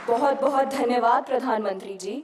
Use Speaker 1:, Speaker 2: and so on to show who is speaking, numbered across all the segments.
Speaker 1: बहुत बहुत धन्यवाद प्रधानमंत्री जी।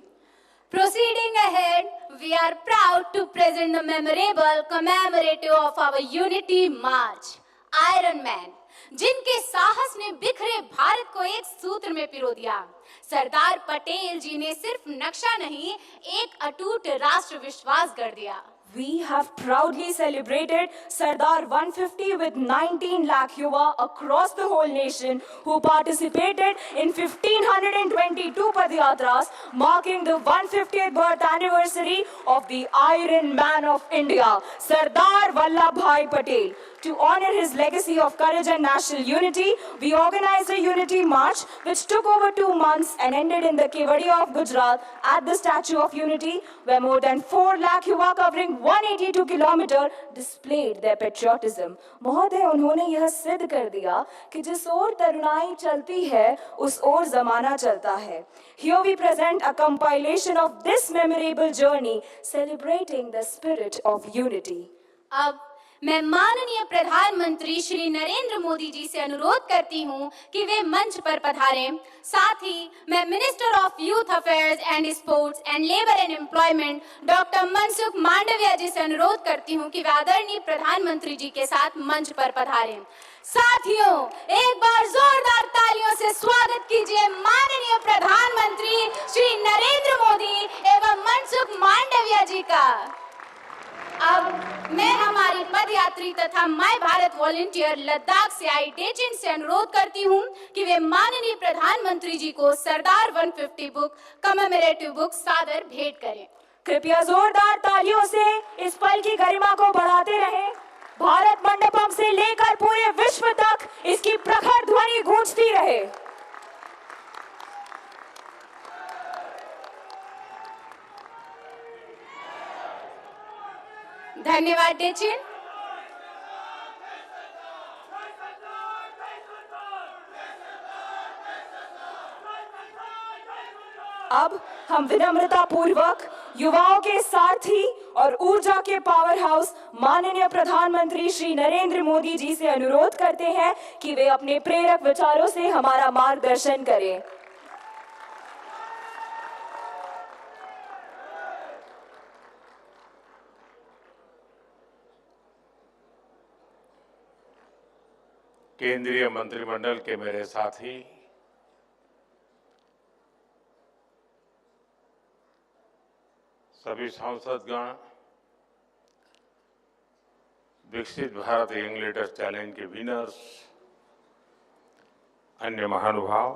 Speaker 2: Proceeding ahead, we are proud to present the memorable commemorative of our Unity March, Iron Man, जिनके साहस ने बिखरे भारत को एक सूत्र में पिरो दिया। सरदार पटेल जी ने सिर्फ नक्शा नहीं, एक अटूट राष्ट्र विश्वास गढ़ दिया।
Speaker 1: We have proudly celebrated Sardar 150 with 19 lakh Yuva across the whole nation who participated in 1522 Padyatras, marking the 150th birth anniversary of the Iron Man of India, Sardar Vallabhbhai Patel. To honor his legacy of courage and national unity, we organized a Unity March which took over 2 months and ended in the Kevadia of Gujarat at the Statue of Unity, where more than 4 lakh Yuva covering 182 kilometers displayed their patriotism. महोदय, उन्होंने यह सिद्ध कर दिया कि जिस ओर तरुणाई चलती है उस ओर जमाना चलता है. Here we present a compilation of this memorable journey celebrating the spirit of unity.
Speaker 2: अब मैं माननीय प्रधानमंत्री श्री नरेंद्र मोदी जी से अनुरोध करती हूं कि वे मंच पर पधारें। साथ ही मैं minister of youth affairs and sports and labour and employment doctor Mansukh Mandaviya ji से अनुरोध करती हूं कि वे आदरणीय प्रधानमंत्री जी के साथ मंच पर पधारें। साथियों, एक बार जोरदार तालियों से स्वागत कीजिए माननीय प्रधानमंत्री श्री नरेंद्र मोदी एवं मनसुख मांडविया जी का। अब मैं हमारी पदयात्री तथा माय भारत वॉलंटियर लद्दाख से आई डेचिन से अनुरोध करती हूं कि वे माननीय प्रधानमंत्री जी को सरदार 150 बुक कमेमोरेटिव बुक सादर भेंट करें।
Speaker 1: कृपया जोरदार तालियों से इस पल की गरिमा को बढ़ाते रहें। भारत मंडपम से लेकर पूरे विश्व तक इसकी प्रखर ध्वनि गूंजती रहे।
Speaker 2: धन्यवाद डेचिन।
Speaker 1: अब हम विनम्रता पूर्वक युवाओं के सारथी और ऊर्जा के पावर हाउस माननीय प्रधानमंत्री श्री नरेंद्र मोदी जी से अनुरोध करते हैं कि वे अपने प्रेरक विचारों से हमारा मार्गदर्शन करें।
Speaker 3: केंद्रीय मंत्रिमंडल के मेरे साथी, सभी सांसदगण, विकसित भारत यंग लीडर्स चैलेंज के विनर्स, अन्य महानुभाव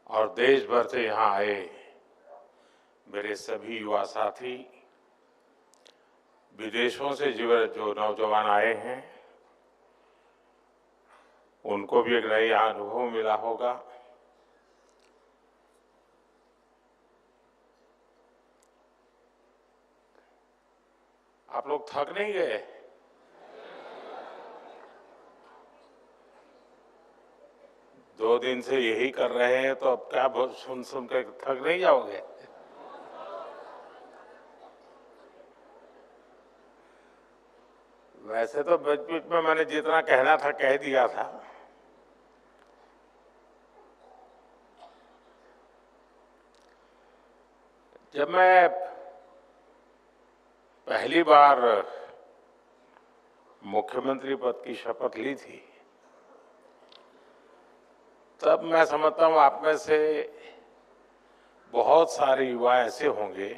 Speaker 3: और देश भर से यहाँ आए मेरे सभी युवा साथी, विदेशों से जो नौजवान आए हैं उनको भी एक नया अनुभव मिला होगा। आप लोग थक नहीं गए? दो दिन से यही कर रहे हैं तो अब क्या सुन सुन कर थक नहीं जाओगे? वैसे तो बीच में मैंने जितना कहना था कह दिया था। जब मैं पहली बार मुख्यमंत्री पद की शपथ ली थी तब मैं समझता हूं आप में से बहुत सारे युवा ऐसे होंगे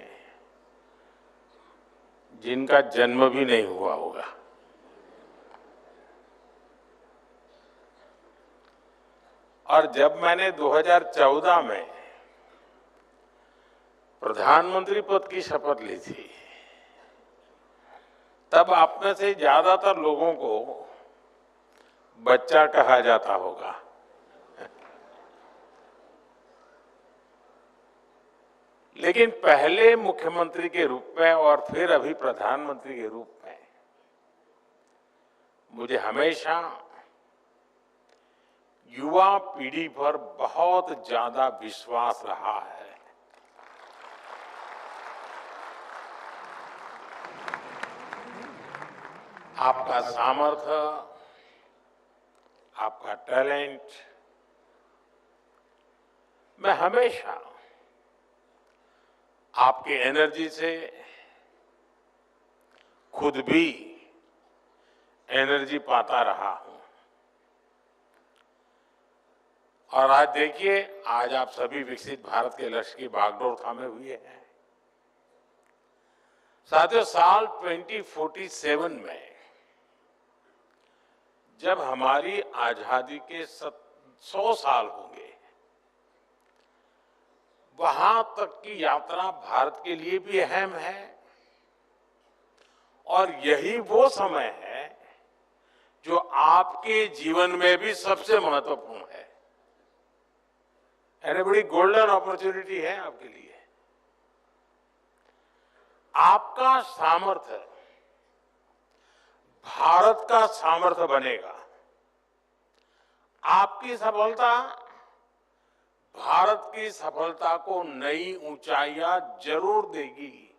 Speaker 3: जिनका जन्म भी नहीं हुआ होगा। और जब मैंने 2014 में प्रधानमंत्री पद की शपथ ली थी तब आप में से ज्यादातर लोगों को बच्चा कहा जाता होगा। लेकिन पहले मुख्यमंत्री के रूप में और फिर अभी प्रधानमंत्री के रूप में मुझे हमेशा युवा पीढ़ी पर बहुत ज्यादा विश्वास रहा है। आपका सामर्थ्य, आपका टैलेंट मैं हमेशा आपकी एनर्जी से खुद भी एनर्जी पाता रहा हूं। और आज देखिए, आज आप सभी विकसित भारत के लक्ष्य की बागडोर थामे हुए हैं। साथियों, साल 2047 में जब हमारी आजादी के 100 साल होंगे, वहां तक की यात्रा भारत के लिए भी अहम है और यही वो समय है जो आपके जीवन में भी सबसे महत्वपूर्ण है। यानी बड़ी गोल्डन अपॉर्चुनिटी है आपके लिए। आपका सामर्थ्य भारत का सामर्थ्य बनेगा। आपकी सफलता भारत की सफलता को नई ऊंचाइयां जरूर देगी।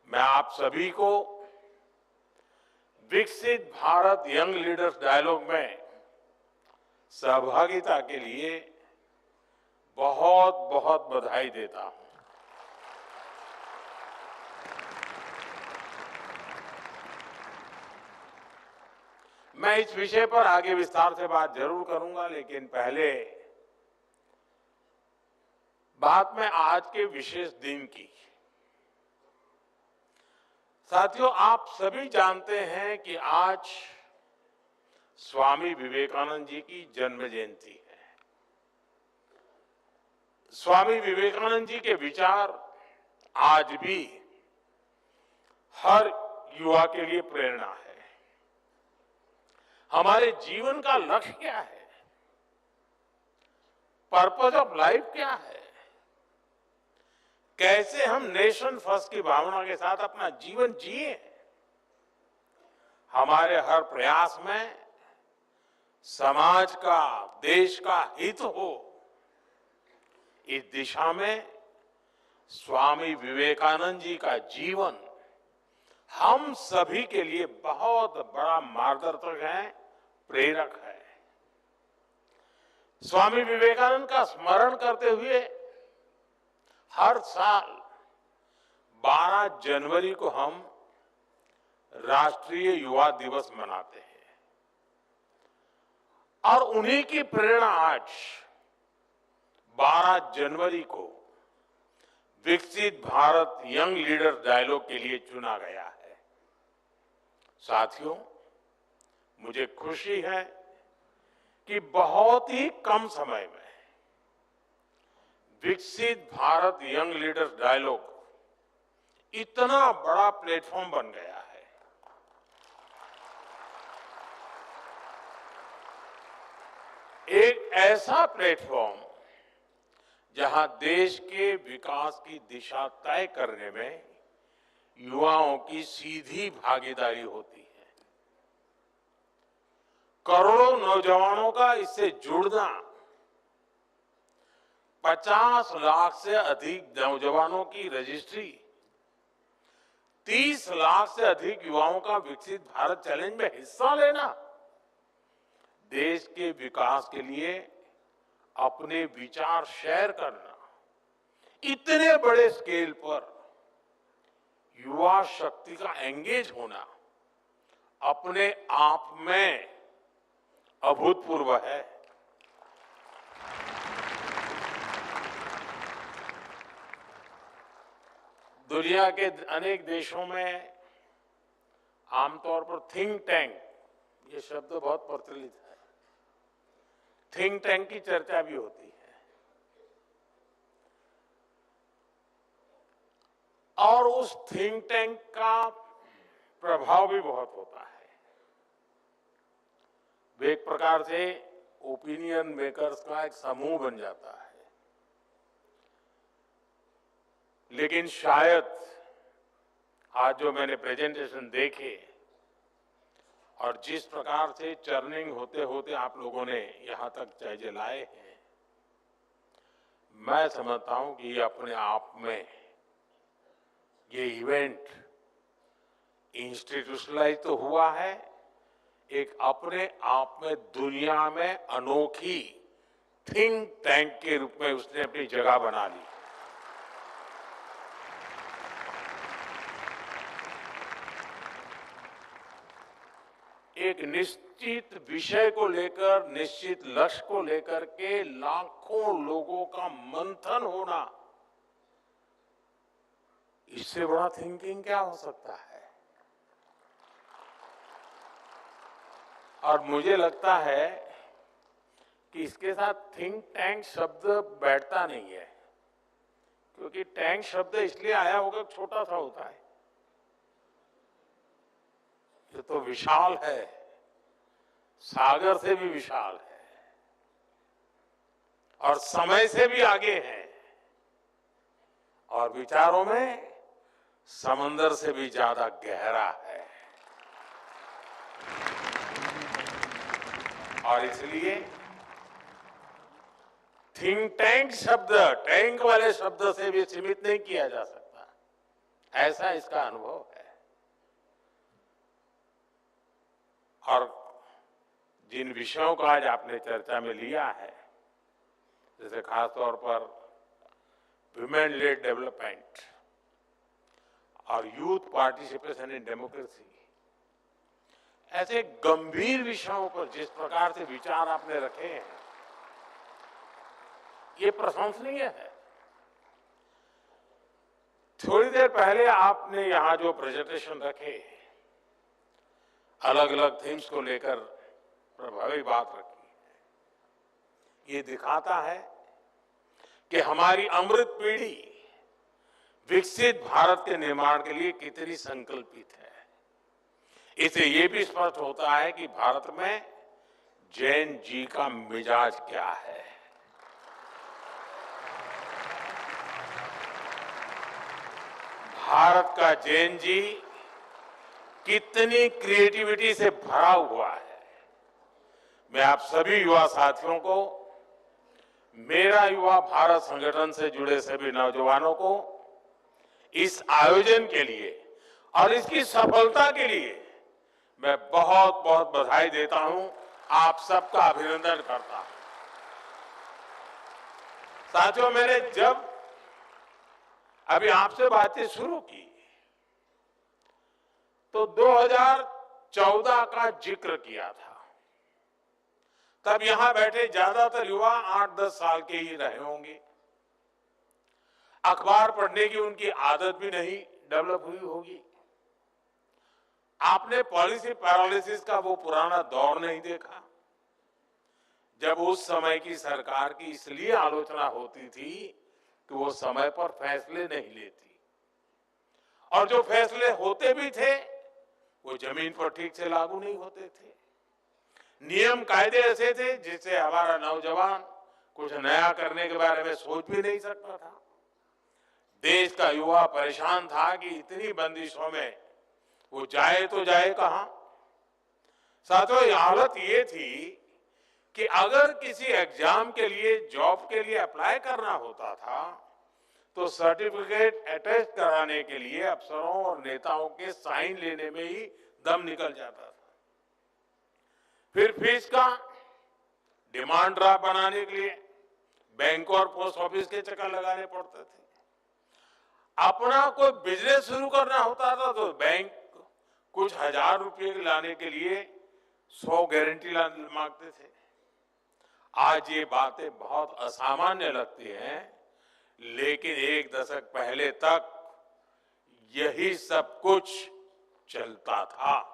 Speaker 3: मैं आप सभी को विकसित भारत यंग लीडर्स डायलॉग में सहभागिता के लिए बहुत बहुत बधाई देता हूं। मैं इस विषय पर आगे विस्तार से बात जरूर करूंगा, लेकिन पहले बात में आज के विशेष दिन की। साथियों, आप सभी जानते हैं कि आज स्वामी विवेकानंद जी की जन्म जयंती है। स्वामी विवेकानंद जी के विचार आज भी हर युवा के लिए प्रेरणा है। हमारे जीवन का लक्ष्य क्या है? पर्पस ऑफ लाइफ क्या है? कैसे हम नेशन फर्स्ट की भावना के साथ अपना जीवन जिए? हमारे हर प्रयास में समाज का, देश का हित हो, इस दिशा में स्वामी विवेकानंद जी का जीवन हम सभी के लिए बहुत बड़ा मार्गदर्शक है, प्रेरक है। स्वामी विवेकानंद का स्मरण करते हुए हर साल 12 जनवरी को हम राष्ट्रीय युवा दिवस मनाते हैं। और उन्हीं की प्रेरणा आज 12 जनवरी को विकसित भारत यंग लीडर डायलॉग के लिए चुना गया है। साथियों, मुझे खुशी है कि बहुत ही कम समय में विकसित भारत यंग लीडर्स डायलॉग इतना बड़ा प्लेटफॉर्म बन गया है। एक ऐसा प्लेटफॉर्म जहां देश के विकास की दिशा तय करने में युवाओं की सीधी भागीदारी होती है। करोड़ों नौजवानों का इससे जुड़ना, 50 लाख से अधिक नौजवानों की रजिस्ट्री, 30 लाख से अधिक युवाओं का विकसित भारत चैलेंज में हिस्सा लेना, देश के विकास के लिए अपने विचार शेयर करना, इतने बड़े स्केल पर युवा शक्ति का एंगेज होना अपने आप में अभूतपूर्व है। दुनिया के अनेक देशों में आमतौर पर थिंक टैंक, ये शब्द बहुत प्रचलित है, थिंक टैंक की चर्चा भी होती है। और उस थिंक टैंक का प्रभाव भी बहुत होता है। वे एक प्रकार से ओपिनियन मेकर्स का एक समूह बन जाता है। लेकिन शायद आज जो मैंने प्रेजेंटेशन देखे और जिस प्रकार से चर्निंग होते होते आप लोगों ने यहां तक चीजें लाए हैं, मैं समझता हूं कि ये अपने आप में ये इवेंट इंस्टीट्यूशनलाइज तो हुआ है, एक अपने आप में दुनिया में अनोखी थिंक टैंक के रूप में उसने अपनी जगह बना ली। एक निश्चित विषय को लेकर, निश्चित लक्ष्य को लेकर के लाखों लोगों का मंथन होना, इससे बड़ा थिंकिंग क्या हो सकता है। और मुझे लगता है कि इसके साथ थिंक टैंक शब्द बैठता नहीं है, क्योंकि टैंक शब्द इसलिए आया होगा छोटा सा होता है। ये तो विशाल है, सागर से भी विशाल है और समय से भी आगे है और विचारों में समंदर से भी ज्यादा गहरा है। और इसलिए थिंक टैंक शब्द टैंक वाले शब्द से भी सीमित नहीं किया जा सकता, ऐसा इसका अनुभव है। और जिन विषयों को आज आपने चर्चा में लिया है, जैसे खासतौर पर विमेन लेड डेवलपमेंट और यूथ पार्टिसिपेशन इन डेमोक्रेसी, ऐसे गंभीर विषयों पर जिस प्रकार से विचार आपने रखे हैं, ये प्रशंसनीय है। थोड़ी देर पहले आपने यहां जो प्रेजेंटेशन रखे, अलग अलग थीम्स को लेकर प्रभावी बात रखी, ये दिखाता है कि हमारी अमृत पीढ़ी विकसित भारत के निर्माण के लिए कितनी संकल्पित है। इससे ये भी स्पष्ट होता है कि भारत में जैन जी का मिजाज क्या है। भारत का जैन जी कितनी क्रिएटिविटी से भरा हुआ है। मैं आप सभी युवा साथियों को, मेरा युवा भारत संगठन से जुड़े सभी नौजवानों को इस आयोजन के लिए और इसकी सफलता के लिए मैं बहुत बहुत बधाई देता हूं, आप सबका अभिनंदन करता हूं। साथियों, मैंने जब अभी आपसे बातें शुरू की तो 2014 का जिक्र किया था। तब यहां बैठे ज्यादातर युवा 8-10 साल के ही रहे होंगे। अखबार पढ़ने की उनकी आदत भी नहीं डेवलप हुई होगी। आपने पॉलिसी पैरालिसिस का वो पुराना दौर नहीं देखा, जब उस समय की सरकार की इसलिए आलोचना होती थी कि वो समय पर फैसले नहीं लेती, और जो फैसले होते भी थे वो जमीन पर ठीक से लागू नहीं होते थे। नियम कायदे ऐसे थे जिससे हमारा नौजवान कुछ नया करने के बारे में सोच भी नहीं सकता था। देश का युवा परेशान था कि इतनी बंदिशों में वो जाए तो जाए कहां। साथियों, ये हालत ये थी कि अगर किसी एग्जाम के लिए, जॉब के लिए अप्लाई करना होता था तो सर्टिफिकेट अटेस्ट कराने के लिए अफसरों और नेताओं के साइन लेने में ही दम निकल जाता था। फिर फीस का डिमांड ड्राफ्ट बनाने के लिए बैंक और पोस्ट ऑफिस के चक्कर लगाने पड़ते थे। अपना कोई बिजनेस शुरू करना होता था तो बैंक कुछ हजार रुपए लाने के लिए 100 गारंटी मांगते थे। आज ये बातें बहुत असामान्य लगती हैं, लेकिन एक दशक पहले तक यही सब कुछ चलता था।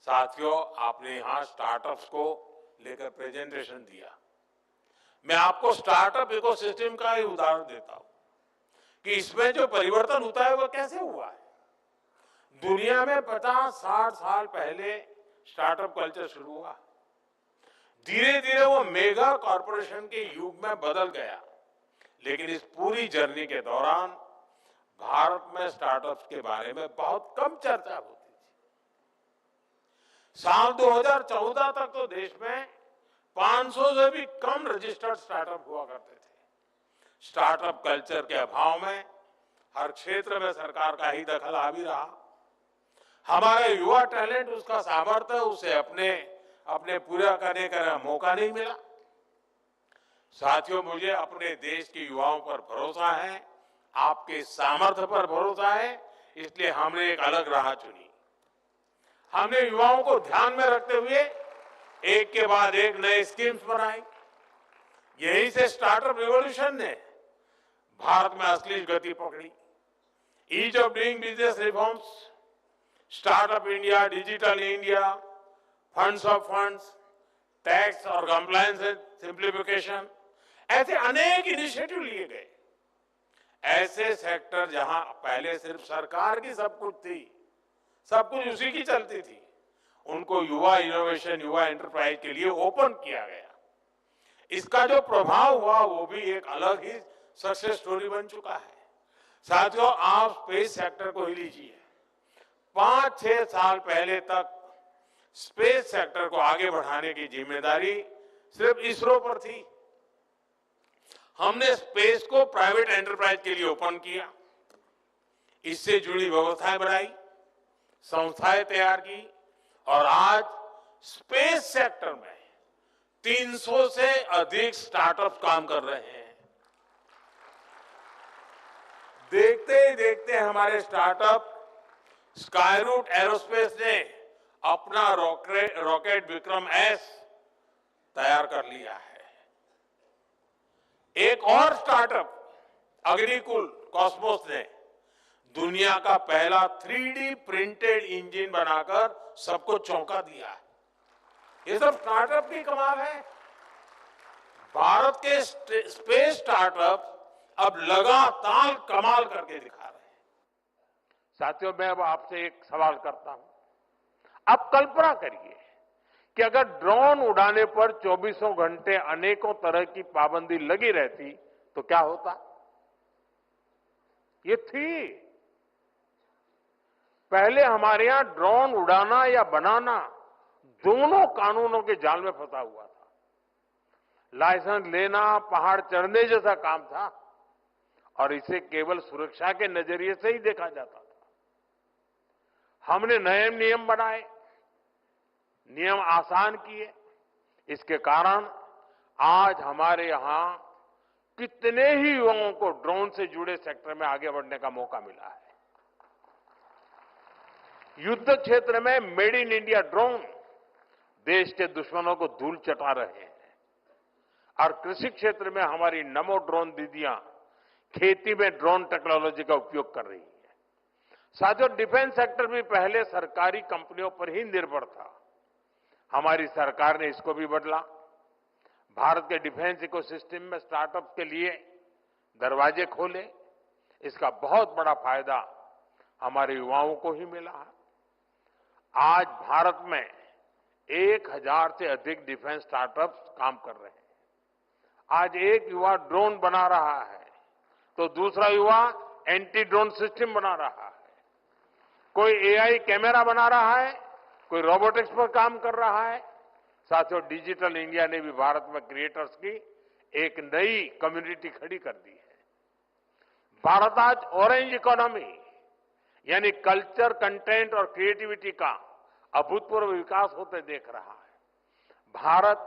Speaker 3: साथियों, आपने यहां स्टार्टअप्स को लेकर प्रेजेंटेशन दिया। मैं आपको स्टार्टअप इकोसिस्टम का ही उदाहरण देता हूं कि इसमें जो परिवर्तन होता है वो कैसे हुआ है। दुनिया में 50-60 साल पहले स्टार्टअप कल्चर शुरू हुआ, धीरे धीरे वो मेगा कॉरपोरेशन के युग में बदल गया। लेकिन इस पूरी जर्नी के दौरान भारत में स्टार्टअप्स के बारे में बहुत कम चर्चा होती थी। साल 2014 तक तो देश में 500 से भी कम रजिस्टर्ड स्टार्टअप हुआ करते थे। स्टार्टअप कल्चर के अभाव में हर क्षेत्र में सरकार का ही दखल आ भी रहा। हमारे युवा टैलेंट, उसका सामर्थ्य, उसे अपने पूरा करने का मौका नहीं मिला। साथियों, मुझे अपने देश के युवाओं पर भरोसा है, आपके सामर्थ्य पर भरोसा है, इसलिए हमने एक अलग राह चुनी। हमने युवाओं को ध्यान में रखते हुए एक के बाद एक नए स्कीम्स बनाई। यहीं से स्टार्टअप रिवॉल्यूशन ने भारत में असली गति पकड़ी। Ease of doing business reforms, startup India, digital India, funds of funds, tax और कंप्लायंस सिंप्लीफिकेशन, ऐसे अनेक इनिशिएटिव लिए गए। ऐसे सेक्टर जहां पहले सिर्फ सरकार की सब कुछ थी, सब कुछ उसी की चलती थी, उनको युवा इनोवेशन, युवा एंटरप्राइज के लिए ओपन किया गया। इसका जो प्रभाव हुआ वो भी एक अलग ही सक्सेस स्टोरी बन चुका है। साथियों, आप स्पेस सेक्टर को ही लीजिए। 5-6 साल पहले तक स्पेस सेक्टर को आगे बढ़ाने की जिम्मेदारी सिर्फ इसरो पर थी। हमने स्पेस को प्राइवेट एंटरप्राइज के लिए ओपन किया, इससे जुड़ी व्यवस्थाएं बनाई, संस्थाएं तैयार की और आज स्पेस सेक्टर में 300 से अधिक स्टार्टअप काम कर रहे हैं। देखते ही देखते हमारे स्टार्टअप स्काईरूट एरोस्पेस ने अपना रॉकेट विक्रम एस तैयार कर लिया है। एक और स्टार्टअप अग्निकुल कॉस्मोस ने दुनिया का पहला 3D प्रिंटेड इंजन बनाकर सबको चौंका दिया है। ये सब स्टार्टअप की कमाल है। भारत के स्पेस स्टार्टअप अब लगातार कमाल करके दिखा रहे हैं। साथियों, मैं अब आपसे एक सवाल करता हूं। आप कल्पना करिए कि अगर ड्रोन उड़ाने पर 24 घंटे अनेकों तरह की पाबंदी लगी रहती तो क्या होता? ये थी। पहले हमारे यहां ड्रोन उड़ाना या बनाना दोनों कानूनों के जाल में फंसा हुआ था। लाइसेंस लेना पहाड़ चढ़ने जैसा काम था और इसे केवल सुरक्षा के नजरिए से ही देखा जाता था। हमने नए नियम बनाए, नियम आसान किए। इसके कारण आज हमारे यहां कितने ही युवाओं को ड्रोन से जुड़े सेक्टर में आगे बढ़ने का मौका मिला है। युद्ध क्षेत्र में मेड इन इंडिया ड्रोन देश के दुश्मनों को धूल चटा रहे हैं और कृषि क्षेत्र में हमारी नमो ड्रोन दीदियां खेती में ड्रोन टेक्नोलॉजी का उपयोग कर रही है। साथियों, डिफेंस सेक्टर भी पहले सरकारी कंपनियों पर ही निर्भर था। हमारी सरकार ने इसको भी बदला। भारत के डिफेंस इकोसिस्टम में स्टार्टअप के लिए दरवाजे खोले। इसका बहुत बड़ा फायदा हमारे युवाओं को ही मिला है। आज भारत में 1000 से अधिक डिफेंस स्टार्टअप्स काम कर रहे हैं। आज एक युवा ड्रोन बना रहा है तो दूसरा युवा एंटी ड्रोन सिस्टम बना रहा है। कोई एआई कैमरा बना रहा है, कोई रोबोटिक्स पर काम कर रहा है। साथियों, डिजिटल इंडिया ने भी भारत में क्रिएटर्स की एक नई कम्युनिटी खड़ी कर दी है। भारत आज ऑरेंज इकोनॉमी यानी कल्चर, कंटेंट और क्रिएटिविटी का अभूतपूर्व विकास होते देख रहा है। Bharat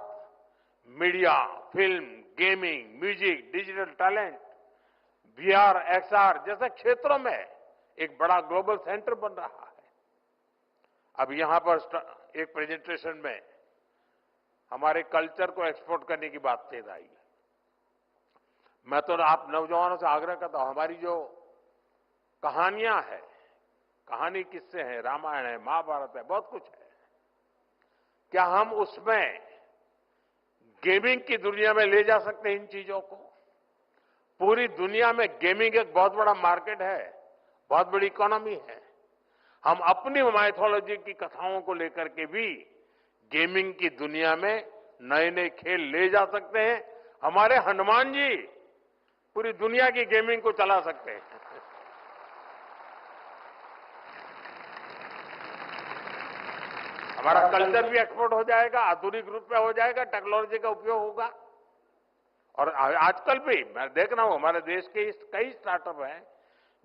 Speaker 3: media, film, gaming, music, digital talent, VR, XR जैसे क्षेत्रों में एक बड़ा ग्लोबल सेंटर बन रहा है। अब यहां पर एक प्रेजेंटेशन में हमारे कल्चर को एक्सपोर्ट करने की बात तेज आई है। मैं तो आप नौजवानों से आग्रह करता हूं, हमारी जो कहानियां हैं, कहानी किस्से हैं, रामायण है, महाभारत है, बहुत कुछ है, क्या हम उसमें गेमिंग की दुनिया में ले जा सकते हैं इन चीजों को? पूरी दुनिया में गेमिंग एक बहुत बड़ा मार्केट है, बहुत बड़ी इकोनॉमी है। हम अपनी माइथोलॉजी की कथाओं को लेकर के भी गेमिंग की दुनिया में नए नए खेल ले जा सकते हैं। हमारे हनुमान जी पूरी दुनिया की गेमिंग को चला सकते हैं। हमारा कल्चर भी एक्सपोर्ट हो जाएगा, आधुनिक रूप में हो जाएगा, टेक्नोलॉजी का उपयोग होगा। और आजकल भी मैं देख रहा हूं हमारे देश के कई स्टार्टअप हैं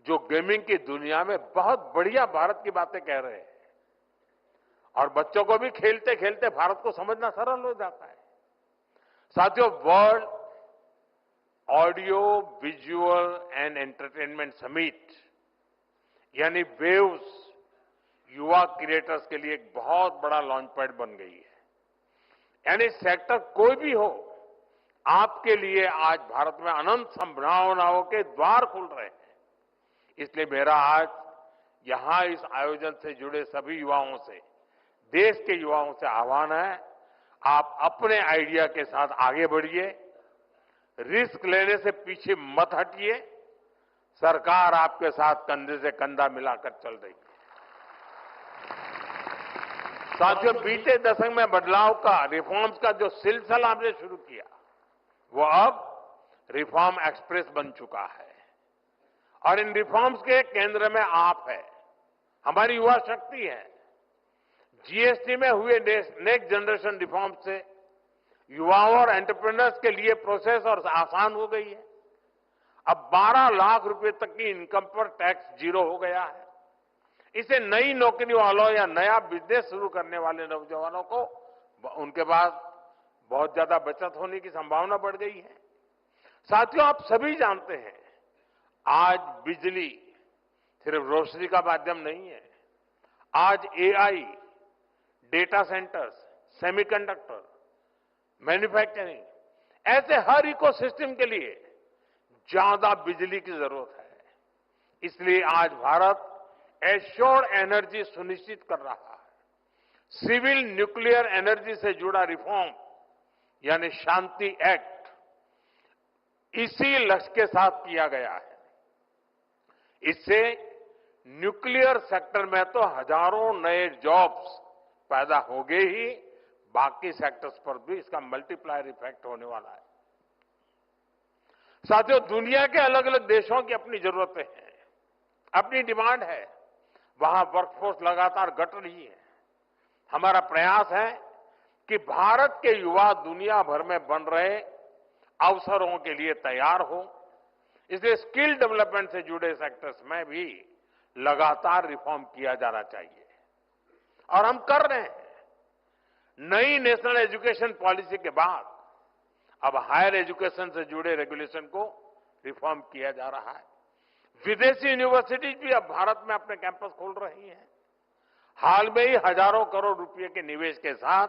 Speaker 3: जो गेमिंग की दुनिया में बहुत बढ़िया भारत की बातें कह रहे हैं और बच्चों को भी खेलते खेलते भारत को समझना सरल हो जाता है। साथियों, world audio visual and entertainment summit यानी वेव्स युवा क्रिएटर्स के लिए एक बहुत बड़ा लॉन्च पैड बन गई है। यानी सेक्टर कोई भी हो, आपके लिए आज भारत में अनंत संभावनाओं के द्वार खुल रहे हैं। इसलिए मेरा आज यहां इस आयोजन से जुड़े सभी युवाओं से, देश के युवाओं से आह्वान है, आप अपने आइडिया के साथ आगे बढ़िए, रिस्क लेने से पीछे मत हटिए। सरकार आपके साथ कंधे से कंधा मिलाकर चल रही है। साथियों, बीते दशक में बदलाव का, रिफॉर्म्स का जो सिलसिला हमने शुरू किया, वो अब रिफॉर्म एक्सप्रेस बन चुका है। और इन रिफॉर्म्स के केंद्र में आप है, हमारी युवा शक्ति है। जीएसटी में हुए नेक्स्ट जनरेशन रिफॉर्म से युवाओं और एंटरप्रेन्योर्स के लिए प्रोसेस और आसान हो गई है। अब 12 लाख रुपए तक की इनकम पर टैक्स जीरो हो गया है। इसे नई नौकरी वालों या नया बिजनेस शुरू करने वाले नौजवानों को उनके पास बहुत ज्यादा बचत होने की संभावना बढ़ गई है। साथियों, आप सभी जानते हैं, आज बिजली सिर्फ रोशनी का माध्यम नहीं है। आज AI, data centres, semiconductor, manufacturing, ऐसे हर इकोसिस्टम के लिए ज्यादा बिजली की जरूरत है। इसलिए आज भारत एश्योर्ड एनर्जी सुनिश्चित कर रहा है। सिविल न्यूक्लियर एनर्जी से जुड़ा रिफॉर्म यानी शांति एक्ट इसी लक्ष्य के साथ किया गया है। इससे न्यूक्लियर सेक्टर में तो हजारों नए जॉब्स पैदा हो गए ही, बाकी सेक्टर्स पर भी इसका मल्टीप्लायर इफेक्ट होने वाला है। साथियों, दुनिया के अलग अलग देशों की अपनी जरूरतें हैं, अपनी डिमांड है। वहां वर्कफोर्स लगातार घट रही है। हमारा प्रयास है कि भारत के युवा दुनिया भर में बन रहे अवसरों के लिए तैयार हो। इसलिए स्किल डेवलपमेंट से जुड़े सेक्टर्स में भी लगातार रिफॉर्म किया जाना चाहिए, और हम कर रहे हैं। नई नेशनल एजुकेशन पॉलिसी के बाद अब हायर एजुकेशन से जुड़े रेगुलेशन को रिफॉर्म किया जा रहा है। विदेशी यूनिवर्सिटीज भी अब भारत में अपने कैंपस खोल रही हैं। हाल में ही हजारों करोड़ रुपए के निवेश के साथ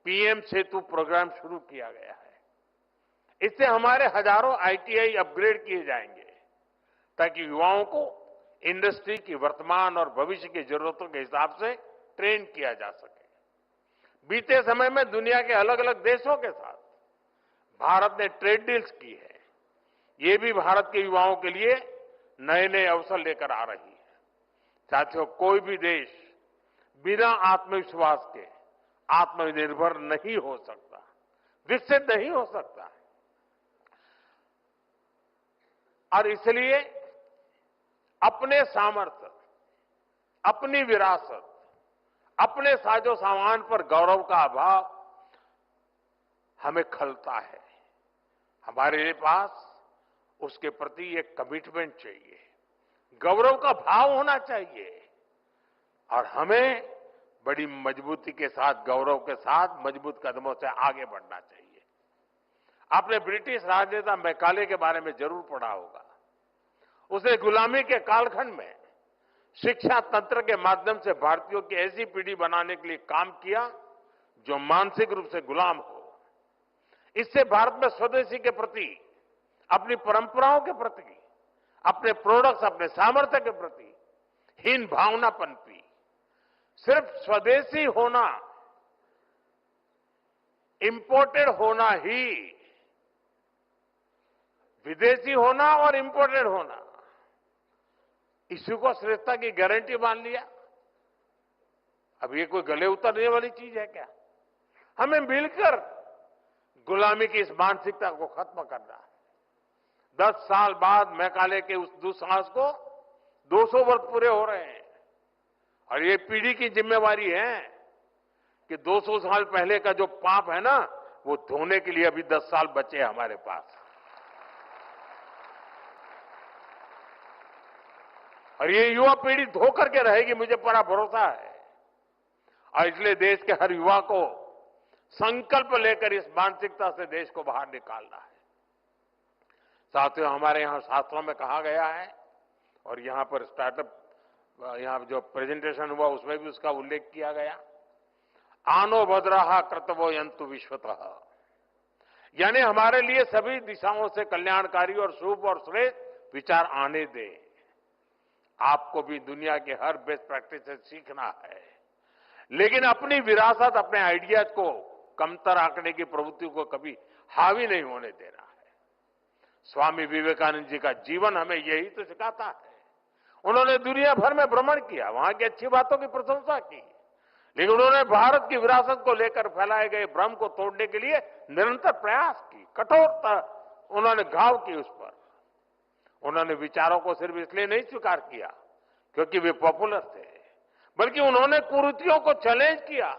Speaker 3: पीएम सेतु प्रोग्राम शुरू किया गया है। इससे हमारे हजारों आईटीआई अपग्रेड किए जाएंगे, ताकि युवाओं को इंडस्ट्री की वर्तमान और भविष्य की जरूरतों के हिसाब से ट्रेन किया जा सके। बीते समय में दुनिया के अलग अलग देशों के साथ भारत ने ट्रेड डील्स की है। ये भी भारत के युवाओं के लिए नए नए अवसर लेकर आ रही है। साथियों, कोई भी देश बिना आत्मविश्वास के आत्मनिर्भर नहीं हो सकता, विकसित नहीं हो सकता। और इसलिए अपने सामर्थ्य, अपनी विरासत, अपने साजो सामान पर गौरव का अभाव हमें खलता है। हमारे पास उसके प्रति एक कमिटमेंट चाहिए, गौरव का भाव होना चाहिए, और हमें बड़ी मजबूती के साथ, गौरव के साथ मजबूत कदमों से आगे बढ़ना चाहिए। आपने ब्रिटिश राजनेता मैकाले के बारे में जरूर पढ़ा होगा। उसने गुलामी के कालखंड में शिक्षा तंत्र के माध्यम से भारतीयों की ऐसी पीढ़ी बनाने के लिए काम किया जो मानसिक रूप से गुलाम हो। इससे भारत में स्वदेशी के प्रति, अपनी परंपराओं के प्रति, अपने प्रोडक्ट्स, अपने सामर्थ्य के प्रति हीन भावना पनपी। सिर्फ स्वदेशी होना, इंपोर्टेड होना ही, विदेशी होना और इंपोर्टेड होना, इसी को श्रेष्ठता की गारंटी मान लिया। अब ये कोई गले उतरने वाली चीज है क्या? हमें मिलकर गुलामी की इस मानसिकता को खत्म करना है। 10 साल बाद मैकाले के उस दुस्साहस को 200 वर्ष पूरे हो रहे हैं, और ये पीढ़ी की जिम्मेवारी है कि 200 साल पहले का जो पाप है ना, वो धोने के लिए अभी 10 साल बचे हैं हमारे पास। और ये युवा पीढ़ी धो करके रहेगी, मुझे पूरा भरोसा है। और इसलिए देश के हर युवा को संकल्प लेकर इस मानसिकता से देश को बाहर निकालना है। साथियों, हमारे यहाँ शास्त्रों में कहा गया है और यहाँ पर स्टार्टअप, यहाँ जो प्रेजेंटेशन हुआ उसमें भी उसका उल्लेख किया गया, आनो भद्राः कर्तवो यन्तु विश्वतः, यानी हमारे लिए सभी दिशाओं से कल्याणकारी और शुभ और श्रेष्ठ विचार आने दे। आपको भी दुनिया के हर बेस्ट प्रैक्टिस से सीखना है, लेकिन अपनी विरासत, अपने आइडियाज को कमतर आंकने की प्रवृत्ति को कभी हावी नहीं होने देना है। स्वामी विवेकानंद जी का जीवन हमें यही तो सिखाता है। उन्होंने दुनिया भर में भ्रमण किया, वहां की अच्छी बातों की प्रशंसा की, लेकिन उन्होंने भारत की विरासत को लेकर फैलाए गए भ्रम को तोड़ने के लिए निरंतर प्रयास की, कठोरता उन्होंने घाव की उस पर। उन्होंने विचारों को सिर्फ इसलिए नहीं स्वीकार किया क्योंकि वे पॉपुलर थे, बल्कि उन्होंने कुरीतियों को चैलेंज किया।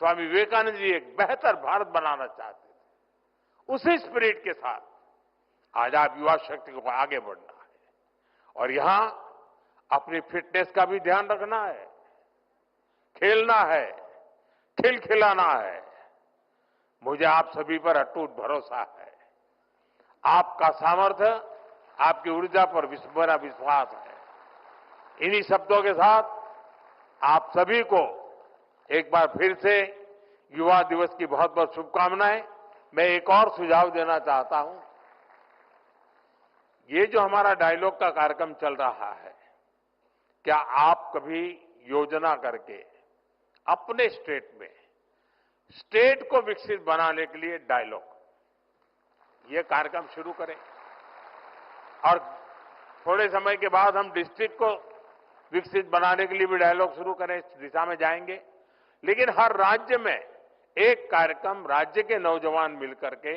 Speaker 3: स्वामी विवेकानंद जी एक बेहतर भारत बनाना चाहते थे। उसी स्पिरिट के साथ आज आप युवा शक्ति को आगे बढ़ना है और यहां अपनी फिटनेस का भी ध्यान रखना है, खेलना है, खिलखिलाना है। मुझे आप सभी पर अटूट भरोसा है। आपका सामर्थ्य, आपकी ऊर्जा पर मेरा विश्वास है। इन्हीं शब्दों के साथ आप सभी को एक बार फिर से युवा दिवस की बहुत बहुत शुभकामनाएं। मैं एक और सुझाव देना चाहता हूं। ये जो हमारा डायलॉग का कार्यक्रम चल रहा है, क्या आप कभी योजना करके अपने स्टेट में स्टेट को विकसित बनाने के लिए डायलॉग ये कार्यक्रम शुरू करें और थोड़े समय के बाद हम डिस्ट्रिक्ट को विकसित बनाने के लिए भी डायलॉग शुरू करें, इस दिशा में जाएंगे। लेकिन हर राज्य में एक कार्यक्रम राज्य के नौजवान मिलकर के,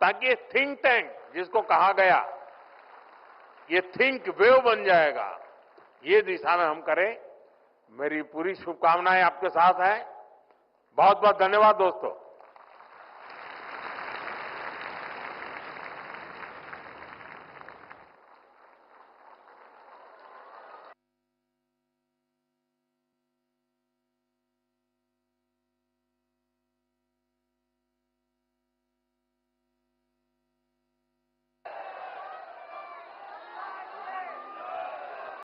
Speaker 3: ताकि ये थिंक टैंक जिसको कहा गया ये थिंक वेव बन जाएगा, ये दिशा में हम करें। मेरी पूरी शुभकामनाएं आपके साथ है। बहुत बहुत धन्यवाद दोस्तों।